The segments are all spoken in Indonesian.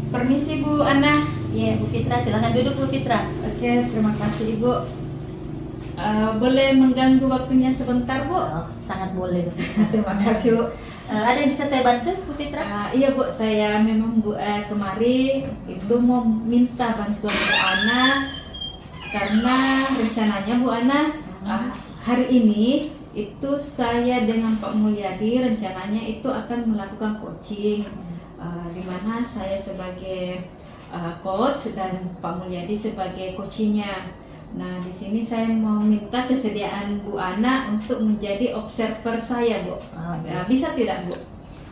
Permisi Bu Ana. Iya, Bu Fitra, silahkan duduk Bu Fitra. Oke, terima kasih Ibu. Boleh mengganggu waktunya sebentar Bu? Oh, sangat boleh Bu Fitra. Terima kasih Bu. Ada yang bisa saya bantu Bu Fitra? Iya Bu, saya memang Bu kemari itu mau minta bantuan Bu Ana karena rencananya Bu Ana hari ini itu saya dengan Pak Mulyadi rencananya itu akan melakukan coaching di mana saya sebagai coach dan Pak Mulyadi sebagai coachingnya. Nah, di sini saya mau minta kesediaan Bu Ana untuk menjadi observer saya, Bu. Bisa tidak, Bu?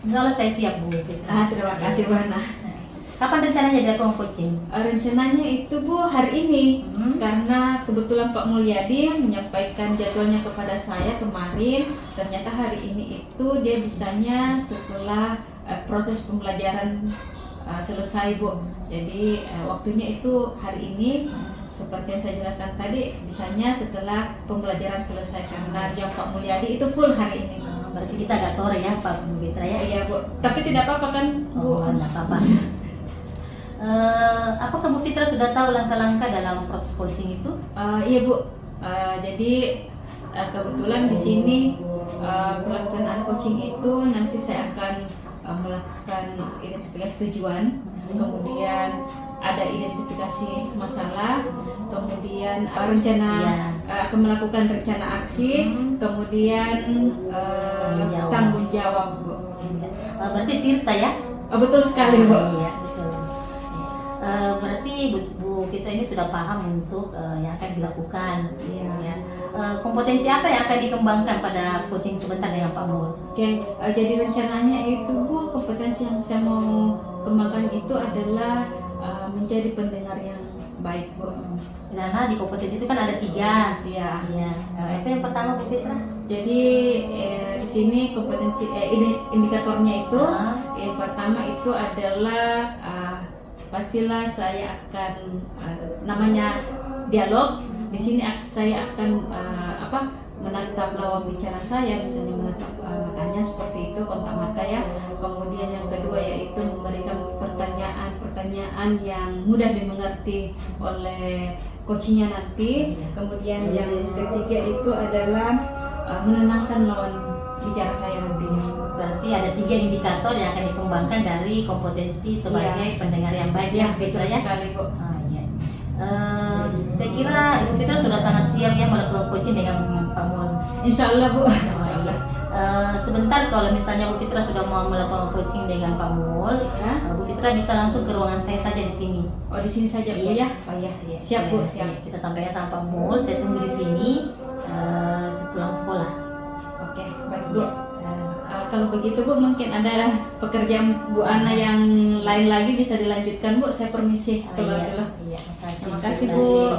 Insya Allah saya siap Bu Fitra. Terima kasih, Bu Ana. Kapan rencananya dilakukan coaching? Rencananya itu, Bu, hari ini. Karena kebetulan Pak Mulyadi menyampaikan jadwalnya kepada saya kemarin. Ternyata hari ini itu dia bisanya setelah proses pembelajaran selesai, Bu. Jadi waktunya itu hari ini. Seperti yang saya jelaskan tadi, bisanya setelah pembelajaran selesai karena jam Pak Mulyadi itu full hari ini. Berarti kita agak sore ya Pak Bu Fitra ya? Iya Bu, tapi tidak apa-apa kan Bu? Tidak apa-apa. Apakah Bu Fitra sudah tahu langkah-langkah dalam proses coaching itu? Iya Bu, jadi kebetulan di sini pelaksanaan coaching itu nanti saya akan melakukan identifikasi tujuan, kemudian ada identifikasi masalah, kemudian rencana akan melakukan rencana aksi, kemudian tanggung jawab, Bu. Berarti Tirta ya? Betul sekali, Bu. Iya, betul. Berarti Bu Fitra ini sudah paham untuk yang akan dilakukan. Iya. Ya. Kompetensi apa yang akan dikembangkan pada coaching sebentar dengan Pak Mul? Oke, jadi rencananya itu Bu, kompetensi yang saya mau kembangkan itu adalah menjadi pendengar yang baik, Bu. Karena di kompetensi itu kan ada 3. Iya. Iya. Itu yang pertama Bu Fitra. Jadi di sini kompetensi indikatornya itu yang pertama itu adalah pastilah saya akan namanya dialog. Di sini saya akan menatap lawan bicara saya, misalnya menatap matanya seperti itu, kontak mata ya. Kemudian yang kedua yaitu memberikan pertanyaan yang mudah dimengerti oleh coachingnya nanti. Kemudian yang ketiga itu adalah menenangkan lawan bicara saya nantinya. Berarti ada 3 indikator yang akan dikembangkan dari kompetensi sebagai pendengar yang baik ya, Bu Fitra betul ya. sekali, Bu. Iya. Saya kira Ibu Fitra sudah sangat siap ya melakukan coaching dengan Pak Mul. Insya Allah, Bu. Insya Allah. Sebentar kalau misalnya Bu Fitra sudah mau melakukan coaching dengan Pak Mul, Bu Fitra bisa langsung ke ruangan saya saja di sini. Oh, di sini saja, Bu ya? Oh ya. Siap, Bu, siap. Kita sampaikan sama Pak Mul, saya tunggu di sini sepulang sekolah. Oke, baik Bu. Kalau begitu Bu, mungkin ada pekerjaan Bu Ana yang lain lagi bisa dilanjutkan, Bu. Saya permisi keluar dulu. Iya, Terima kasih, Bu.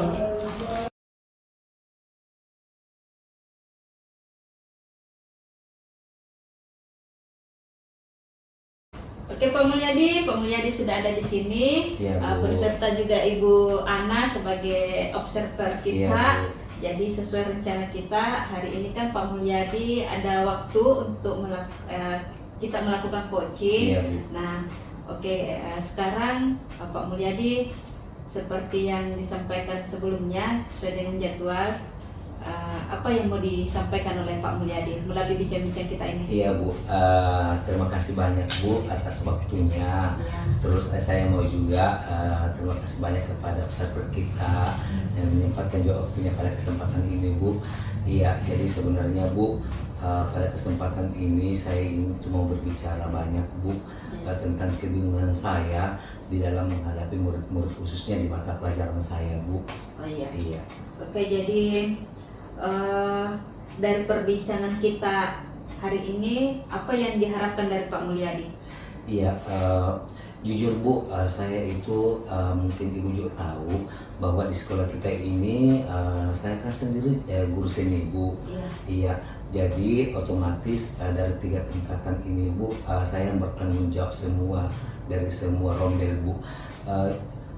Oke, Pak Mulyadi sudah ada di sini, berserta juga Ibu Ana sebagai observer kita. Jadi sesuai rencana kita hari ini kan Pak Mulyadi ada waktu untuk kita melakukan coaching. Nah, sekarang Pak Mulyadi seperti yang disampaikan sebelumnya sesuai dengan jadwal, apa yang mau disampaikan oleh Pak Mulyadi melalui bincang-bincang kita ini? Iya Bu, terima kasih banyak Bu atas waktunya. Ya. Terus saya mau juga terima kasih banyak kepada peserta kita yang menyempatkan juga waktunya pada kesempatan ini Bu. Iya, jadi sebenarnya Bu, pada kesempatan ini saya ingin mau berbicara banyak Bu tentang kebingungan saya di dalam menghadapi murid-murid khususnya di mata pelajaran saya Bu. Oh iya. Iya. Oke, jadi dari perbincangan kita hari ini, apa yang diharapkan dari Pak Mulyadi? Iya, jujur Bu, saya itu mungkin Ibu juga tahu bahwa di sekolah kita ini saya kan sendiri guru seni Bu. Iya. Iya, jadi otomatis dari 3 tingkatan ini Bu, saya yang bertanggung jawab semua dari semua rondel Bu.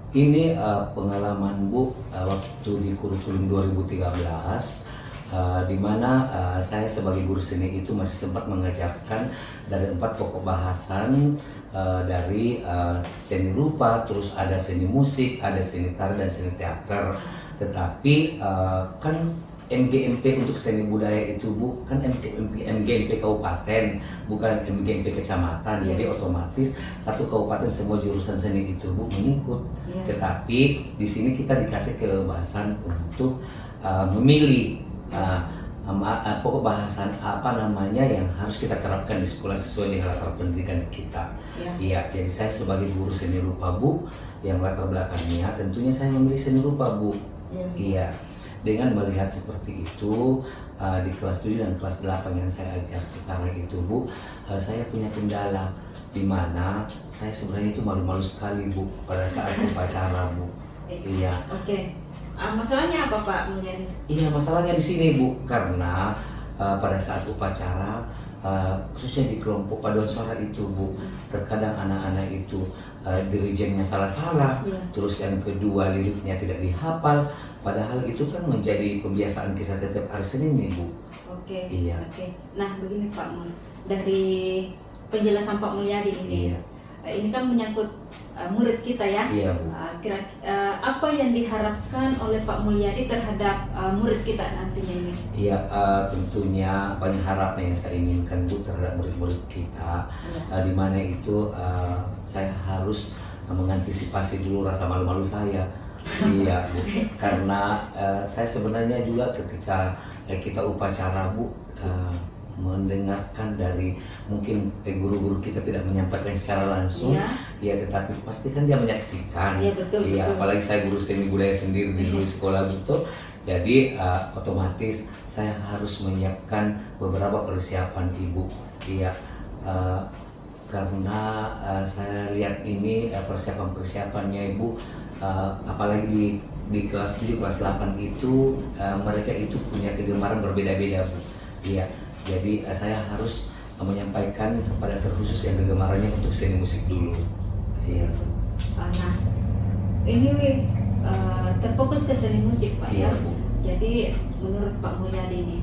Ini pengalaman Bu waktu di kurikulum 2013, di mana saya sebagai guru seni itu masih sempat mengajarkan dari 4 pokok bahasan, dari seni rupa, terus ada seni musik, ada seni tari dan seni teater. Tetapi kan MGMP untuk seni budaya itu Bu, kan MGMP kabupaten, bukan MGMP kecamatan. Jadi otomatis satu kabupaten semua jurusan seni itu Bu mengikut. Tetapi di sini kita dikasih kebebasan untuk memilih pokok bahasan apa namanya yang harus kita terapkan di sekolah sesuai dengan latar pendidikan kita. Iya, jadi saya sebagai guru seni rupa Bu, yang latar belakangnya tentunya saya memilih seni rupa Bu. Iya. Dengan melihat seperti itu, di kelas 7 dan kelas 8 yang saya ajar sekarang itu Bu, saya punya kendala di mana saya sebenarnya itu malu-malu sekali Bu pada saat upacara Bu. Iya. Oke. Masalahnya apa Pak Mulyadi? Iya, masalahnya di sini Bu, karena pada saat upacara, khususnya di kelompok paduan suara itu Bu, terkadang anak-anak itu dirijennya salah-salah, terus yang kedua liriknya tidak dihafal, padahal itu kan menjadi pembiasaan kita setiap hari Senin nih Bu. Oke. Iya. Oke. Nah begini Pak Mul, dari penjelasan Pak Mulyadi ini, ini kan menyangkut murid kita ya. Iya Bu. Apa yang diharapkan oleh Pak Mulyadi terhadap murid kita nantinya ini? Iya, tentunya banyak harapan yang saya inginkan Bu terhadap murid-murid kita, di mana itu saya harus mengantisipasi dulu rasa malu-malu saya. Iya Bu, karena saya sebenarnya juga ketika kita upacara Bu, mendengarkan dari mungkin guru-guru kita tidak menyampaikan secara langsung, ya tetapi pasti kan dia menyaksikan. Iya betul. Iya, apalagi saya guru seni budaya sendiri di sekolah betul. Jadi otomatis saya harus menyiapkan beberapa persiapan Ibu. Iya, karena saya lihat ini persiapan-persiapannya Ibu, apalagi di kelas 7, kelas 8 itu mereka itu punya kegemaran berbeda-beda Bu. Iya. Jadi saya harus menyampaikan kepada terkhusus yang kegemarannya untuk seni musik dulu. Iya. Nah, ini terfokus ke seni musik Pak ya. Bu. Jadi menurut Pak Mulyadi ini,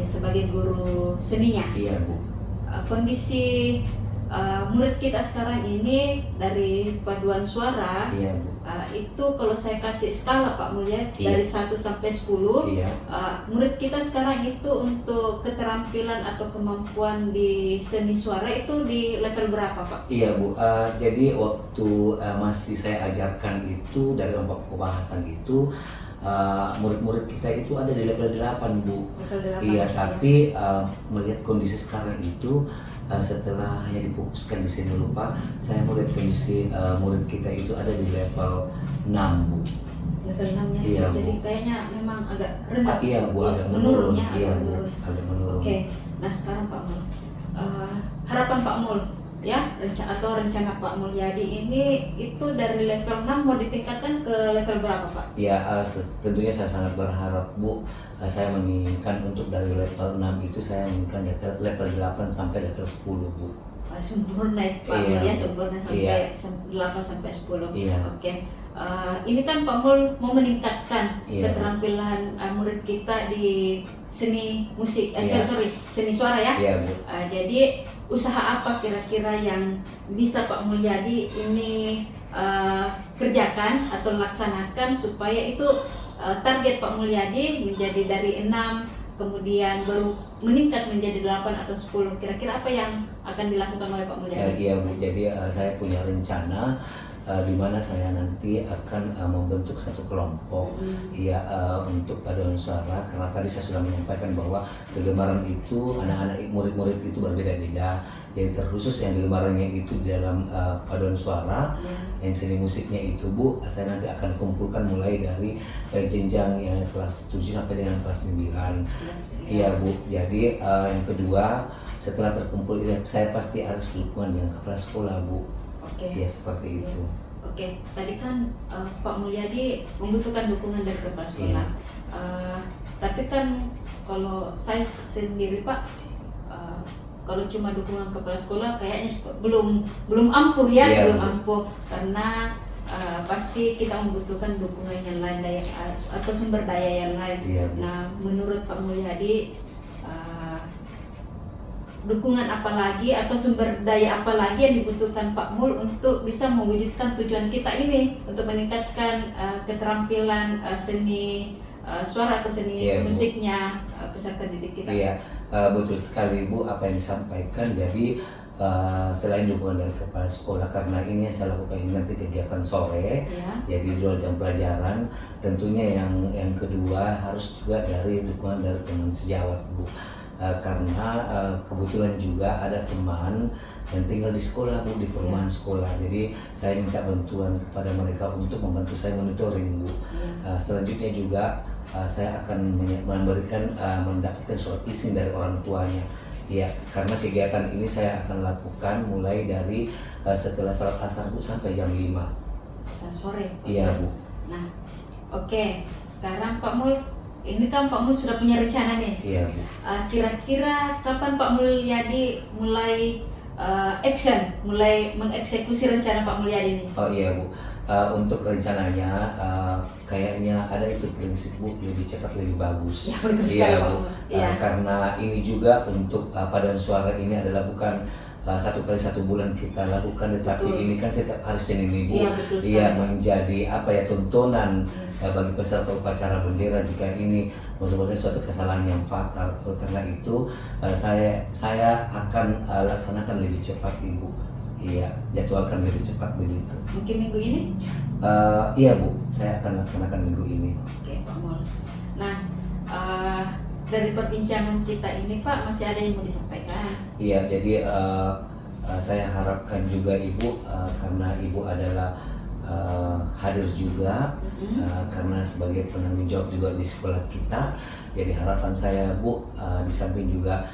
sebagai guru seninya, Bu. Kondisi murid kita sekarang ini dari paduan suara, Bu. Itu kalau saya kasih skala Pak Mulyadi dari 1 sampai 10, murid kita sekarang itu untuk keterampilan atau kemampuan di seni suara itu di level berapa Pak? Iya Bu, jadi waktu masih saya ajarkan itu dari 4 pembahasan itu, murid-murid kita itu ada di level 8 Bu. Level 8, iya, tapi melihat kondisi sekarang itu, setelah hanya difokuskan di seni rupa, saya melihat kondisi murid kita itu ada di level 6 Bu. Level 6 nya, iya, jadi Bu. kayaknya memang agak rendah. Iya Bu, agak menurun ya, iya agak Bu, menurun. agak menurun. Oke, nah sekarang Pak Mul, harapan Pak Mul ya, rencana Pak Mulyadi ini itu dari level 6 mau ditingkatkan ke level berapa Pak? Ya, tentunya saya sangat berharap Bu, saya menginginkan untuk dari level 6 itu saya menginginkan level 8 sampai level 10 Bu. Sempurna Pak Mul ya, sempurna sampai 8 sampai 10. Oke. Ini kan Pak Mul mau meningkatkan keterampilan murid kita di seni musik, seni suara ya. Bu. Jadi usaha apa kira-kira yang bisa Pak Mulyadi ini kerjakan atau laksanakan supaya itu target Pak Mulyadi menjadi dari 6 kemudian baru meningkat menjadi 8 atau 10. Kira-kira apa yang akan dilakukan oleh Pak Mulyadi? Iya Bu, jadi saya punya rencana di mana saya nanti akan membentuk satu kelompok untuk paduan suara, karena tadi saya sudah menyampaikan bahwa kegemaran itu anak-anak murid-murid itu berbeda-beda. Jadi terkhusus yang kegemarannya itu di dalam paduan suara, yang seni musiknya itu Bu, saya nanti akan kumpulkan mulai dari jenjang yang kelas 7 sampai dengan kelas 9. Iya Bu, jadi yang kedua setelah terkumpul saya pasti harus dukungan dengan kepala sekolah Bu. Ya seperti itu. Oke, tadi kan Pak Mulyadi membutuhkan dukungan dari kepala sekolah. Tapi kan kalau saya sendiri Pak, kalau cuma dukungan kepala sekolah kayaknya belum ampuh ya, belum ampuh karena pasti kita membutuhkan dukungan yang lain atau sumber daya yang lain. Nah, menurut Pak Mulyadi dukungan apa lagi atau sumber daya apa lagi yang dibutuhkan Pak Mul untuk bisa mewujudkan tujuan kita ini untuk meningkatkan keterampilan seni suara atau seni musiknya peserta didik kita? Iya, betul sekali Bu apa yang disampaikan. Jadi selain dukungan dari kepala sekolah, karena ini yang saya lakukan ini nanti kegiatan sore, jadi 2 jam pelajaran. Tentunya yang kedua harus juga dari dukungan dari teman sejawat Bu. Karena kebetulan juga ada teman yang tinggal di sekolah Bu, di perumahan sekolah. Jadi saya minta bantuan kepada mereka untuk membantu saya monitoring Bu. Selanjutnya juga saya akan mendapatkan surat izin dari orang tuanya. Ya, karena kegiatan ini saya akan lakukan mulai dari setelah salat asar Bu sampai jam 5 sore. Iya Bu. Nah, oke. Sekarang Pak Mul, ini kan Pak Mul sudah punya rencana nih. Iya Bu. Kira-kira kapan Pak Mulyadi mulai mulai mengeksekusi rencana Pak Mulyadi ini? Oh iya Bu. Untuk rencananya kayaknya ada itu prinsip Bu, lebih cepat lebih bagus. Ya, betul sekali, Iya Pak. Bu. Karena ini juga untuk paduan suara ini adalah bukan 1 kali 1 bulan kita lakukan, tetapi ini kan setiap hari Senin Bu. Iya, menjadi apa ya, tontonan bagi peserta upacara bendera jika ini merupakan suatu kesalahan yang fatal. Karena itu saya akan laksanakan lebih cepat Ibu. Iya, jadwalkan lebih cepat begitu. Mungkin minggu ini? Iya Bu, saya akan laksanakan minggu ini. Oke Pak Mul. Nah, dari perbincangan kita ini Pak, masih ada yang mau disampaikan? Iya, jadi saya harapkan juga Ibu, karena Ibu adalah hadir juga, karena sebagai penanggung jawab juga di sekolah kita. Jadi harapan saya Bu, di samping juga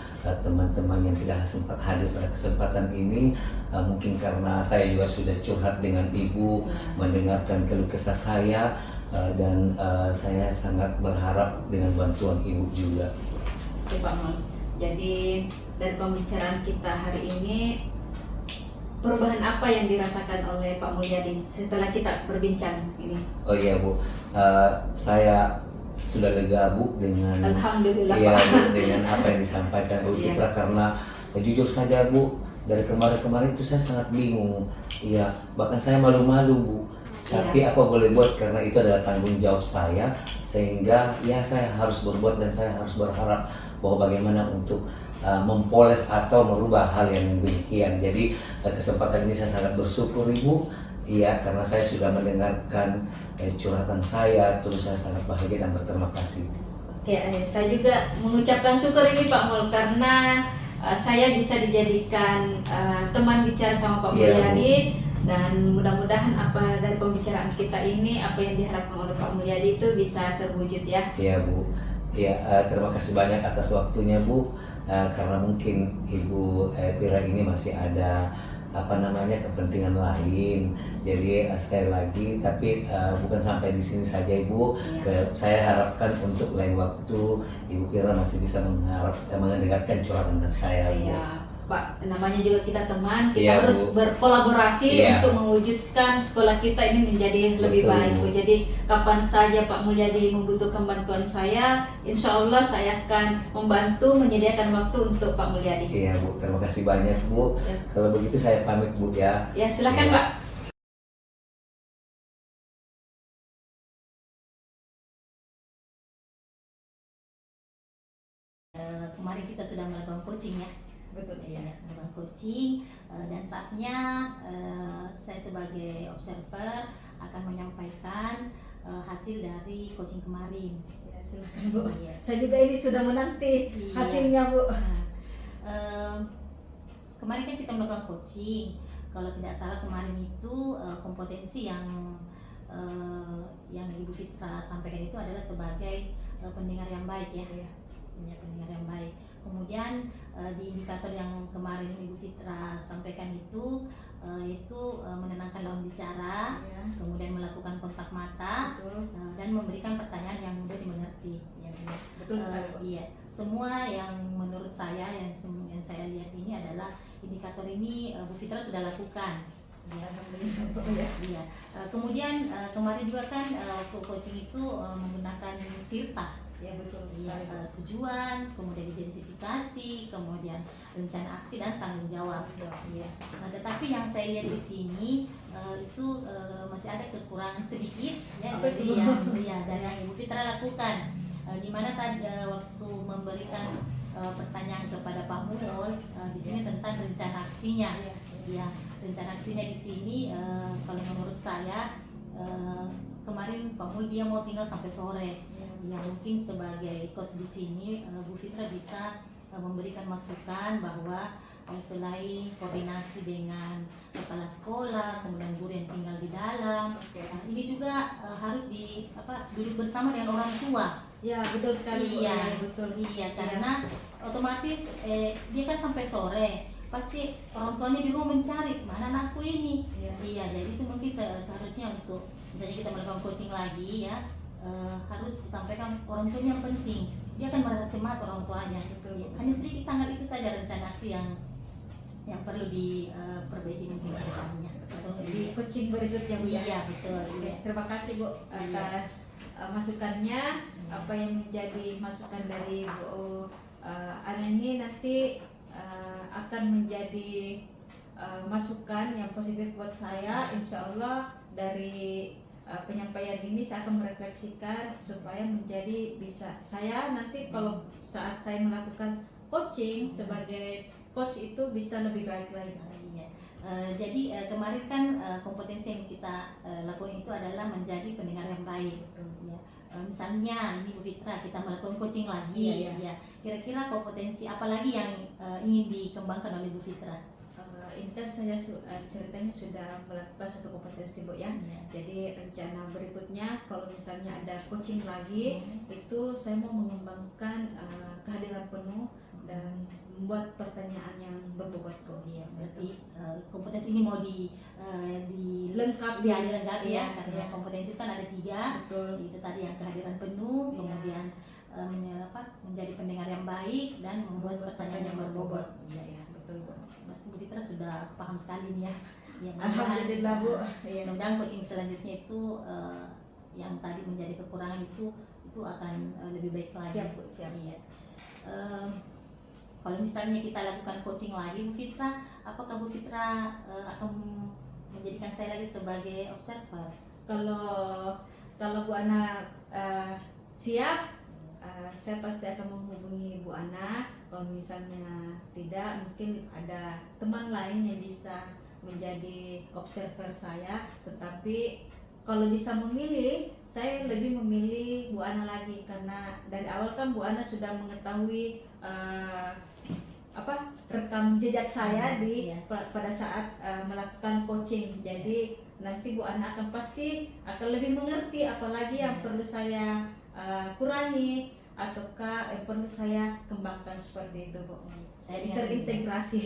teman-teman yang tidak sempat hadir pada kesempatan ini, mungkin karena saya juga sudah curhat dengan Ibu, mendengarkan keluh kesah saya, dan saya sangat berharap dengan bantuan Ibu juga. Oke Pak Mul. Jadi dari pembicaraan kita hari ini, perubahan apa yang dirasakan oleh Pak Mulyadi setelah kita berbincang ini? Oh iya Bu, saya sudah lega Bu dengan Alhamdulillah Bu, dengan apa yang disampaikan Bu Fitra. Karena jujur saja Bu, dari kemarin-kemarin itu saya sangat bingung. Iya, bahkan saya malu-malu Bu. Tapi apa boleh buat, karena itu adalah tanggung jawab saya, sehingga ya saya harus berbuat dan saya harus berharap bahwa bagaimana untuk mempoles atau merubah hal yang demikian. Jadi kesempatan ini saya sangat bersyukur Ibu. Iya, karena saya sudah mendengarkan curhatan saya, terus saya sangat bahagia dan berterima kasih. Oke, saya juga mengucapkan syukur ini Pak Mul, karena saya bisa dijadikan teman bicara sama Pak Mulyadi. Dan mudah-mudahan apa dari pembicaraan kita ini, apa yang diharapkan oleh Pak Mulyadi itu bisa terwujud ya. Iya Bu. Iya, terima kasih banyak atas waktunya Bu. Karena mungkin Ibu Pira ini masih ada kepentingan lain. Jadi sekali lagi, tapi bukan sampai di sini saja Ibu. Saya harapkan untuk lain waktu Ibu Pira masih bisa mendengarkan curhatan saya Bu. Pak, namanya juga kita teman, kita harus berkolaborasi untuk mewujudkan sekolah kita ini menjadi lebih baik. Jadi kapan saja Pak Mulyadi membutuhkan bantuan saya, insya Allah saya akan membantu menyediakan waktu untuk Pak Mulyadi. Iya Bu, terima kasih banyak Bu. Kalau begitu saya pamit Bu ya. Ya silakan Pak. sudah melakukan coaching ya. Betul Ya, ya. melakukan coaching dan saatnya saya sebagai observer akan menyampaikan hasil dari coaching kemarin. Ya, silakan Bu. Iya. Saya juga ini sudah menanti Iya. hasilnya Bu. Nah, kemarin kan kita melakukan coaching. Kalau tidak salah kemarin itu kompetensi yang Ibu Fitra sampaikan itu adalah sebagai pendengar yang baik ya. Iya. Ya, pendengar yang baik. Kemudian di indikator yang kemarin Ibu Fitra sampaikan itu menenangkan lawan bicara, Iya. kemudian melakukan kontak mata, Betul. dan memberikan pertanyaan yang mudah dimengerti. Ya, betul sekali Bu. Iya, semua yang menurut saya yang saya lihat ini adalah indikator ini Bu Fitra sudah lakukan. Ya, Alhamdulillah Bu ya. iya. Kemudian kemarin juga kan waktu coaching itu menggunakan tirta. Ya betul Iya, sekali. tujuan, kemudian identifikasi, kemudian rencana aksi dan tanggung jawab. Iya. Nah, tetapi yang saya lihat di sini itu masih ada kekurangan sedikit ya Apa dari itu? dari yang Ibu Fitra lakukan. Di mana tadi waktu memberikan pertanyaan kepada Pak Mulol di sini tentang rencana aksinya. Iya. Ya, rencana aksinya di sini kalau menurut saya kemarin Pak Mul dia mau tinggal sampai sore. Ya mungkin sebagai coach di sini Bu Fitra bisa memberikan masukan bahwa selain koordinasi dengan kepala sekolah, kemudian guru yang tinggal di dalam, ini juga harus duduk bersama dengan orang tua. Ya betul sekali Bu. Iya, Ya, betul. Iya, karena otomatis dia kan sampai sore, pasti orang tuanya di rumah mencari mana anakku ini. Iya. Jadi itu mungkin seharusnya untuk misalnya kita melakukan coaching lagi ya, harus disampaikan orang tuanya yang penting. Dia akan merasa cemas orang tuanya. Betul. Ya, hanya sedikit tanggal itu saja rencana aksi yang perlu diperbaiki mungkin ke depannya. Di coaching berikutnya Bu ya. Iya, betul. Oke, Iya. terima kasih Bu atas masukannya. Apa yang menjadi masukan dari Bu Ana ini nanti akan menjadi masukan yang positif buat saya. Insya Allah dari penyampaian ini saya akan merefleksikan supaya menjadi bisa saya nanti kalau saat saya melakukan coaching sebagai coach itu bisa lebih baik lagi. Iya. Jadi kemarin kan kompetensi yang kita lakukan itu adalah menjadi pendengar yang baik. Ya. Misalnya ini Bu Fitra kita melakukan coaching lagi. Iya, iya. Ya. Kira-kira kompetensi apa lagi yang ingin dikembangkan oleh Bu Fitra? Ini kan saya ceritanya sudah melakukan satu kompetensi Bu ya. Iya. Jadi rencana berikutnya kalau misalnya ada coaching lagi itu saya mau mengembangkan kehadiran penuh dan membuat pertanyaan yang berbobot kok. Iya, berarti kompetensi ini mau Lengkapi. ya, dilengkapi Iya, ya, karena iya. kompetensi itu kan ada 3. Betul. Itu tadi yang kehadiran penuh, Iya. kemudian menjadi pendengar yang baik dan membuat pertanyaan yang berbobot. Iya, iya, betul Bu. Berarti Bu Fitra sudah paham sekali nih ya. Ya, Alhamdulillah Bu. Iya. Mudah-mudahan coaching selanjutnya itu yang tadi menjadi kekurangan itu akan lebih baik lagi. Siap, Bu, siap. Iya. Kalau misalnya kita lakukan coaching lagi Bu Fitra, apakah Bu Fitra akan menjadikan saya lagi sebagai observer? Kalau Bu Ana siap, saya pasti akan menghubungi Bu Ana. Kalau misalnya tidak, mungkin ada teman lain yang bisa menjadi observer saya. Tetapi kalau bisa memilih, saya lebih memilih Bu Ana lagi karena dari awal kan Bu Ana sudah mengetahui rekam jejak saya Iya. pada saat melakukan coaching. Jadi nanti Bu Ana akan pasti akan lebih mengerti apalagi yang perlu saya kurangi ataukah yang perlu saya kembangkan seperti itu Bu. Saya Jadi dengan terintegrasi.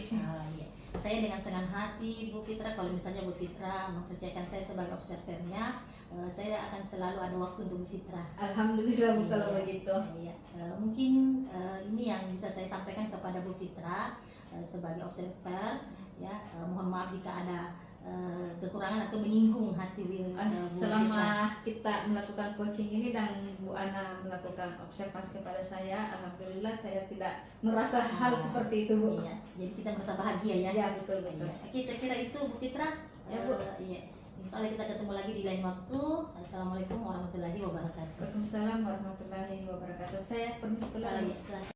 Iya. Saya dengan senang hati Bu Fitra, kalau misalnya Bu Fitra mempercayakan saya sebagai observernya, saya akan selalu ada waktu untuk Bu Fitra. Alhamdulillah Bu kalau Iya, begitu. iya. Mungkin ini yang bisa saya sampaikan kepada Bu Fitra sebagai observer. Ya, mohon maaf jika ada kekurangan atau menyinggung hati Bu Fitra. Selama kita melakukan coaching ini dan Bu Ana melakukan observasi kepada saya, alhamdulillah saya tidak merasa hal seperti itu Bu. Iya, jadi kita merasa bahagia ya. Ya betul betul. Iya. Oke, saya kira itu Bu Fitra. Ya, Bu. Iya. Insya Allah kita ketemu lagi di lain waktu. Assalamualaikum warahmatullahi wabarakatuh. Waalaikumsalam warahmatullahi wabarakatuh. Saya permisi dulu. Iya, silakan.